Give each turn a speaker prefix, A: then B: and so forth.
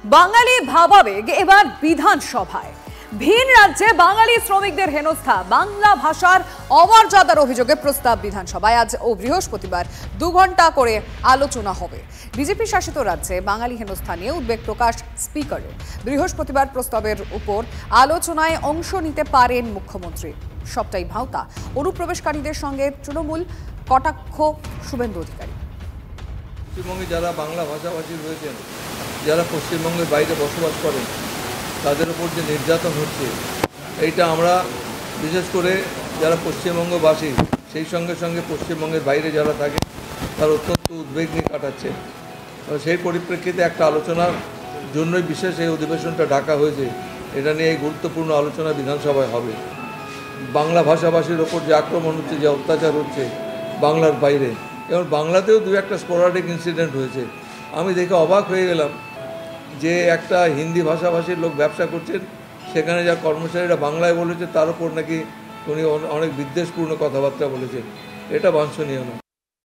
A: বাঙালি ভাবাবেগ এবার বিধানসভায়। ভিন রাজ্যে বাঙালি শ্রমিকদের হেনস্থা, বাংলা ভাষার অমর্যাদার অভিযোগে প্রস্তাব বিধানসভায় আজ ও বৃহস্পতিবার 2 ঘন্টা করে আলোচনা হবে। বিজেপি শাসিত রাজ্যে বাঙালি হেনস্থা নিয়ে উদ্বেগ প্রকাশ স্পিকারের। বৃহস্পতিবার প্রস্তাবের উপর আলোচনায় অংশ নিতে পারেন মুখ্যমন্ত্রী। সবটাই ভাঁওতা অনুপ্রবেশকারীদের সঙ্গে তৃণমূল কটাক্ষ শুভেন্দু অধিকারী।
B: পশ্চিমবঙ্গে যারা বাংলা ভাষাভাষী রয়েছেন, যারা পশ্চিমবঙ্গের বাইরে বসবাস করেন, তাদের উপর যে নির্যাতন হচ্ছে, এইটা আমরা বিশেষ করে যারা পশ্চিমবঙ্গবাসী, সেই সঙ্গে সঙ্গে পশ্চিমবঙ্গের বাইরে যারা থাকে, তার অত্যন্ত উদ্বেগ নিয়ে কাটাচ্ছে। সেই পরিপ্রেক্ষিতে একটা আলোচনার জন্যই বিশেষ এই অধিবেশনটা ডাকা হয়েছে। এটা নিয়ে এই গুরুত্বপূর্ণ আলোচনা বিধানসভায় হবে। বাংলা ভাষাভাষীর ওপর যে আক্রমণ হচ্ছে, যে অত্যাচার হচ্ছে বাংলার বাইরে, এবং বাংলাতেও 2-1টা স্পোরাডিক ইনসিডেন্ট হয়েছে। আমি দেখে অবাক হয়ে গেলাম যে একটা হিন্দি ভাষাভাষীর লোক ব্যবসা করছেন, সেখানে যা কর্মচারীরা বাংলায় বলেছে তার উপর নাকি উনি অনেক বিদ্বেষপূর্ণ কথাবার্তা বলেছেন। এটা বাঞ্ছনীয় না।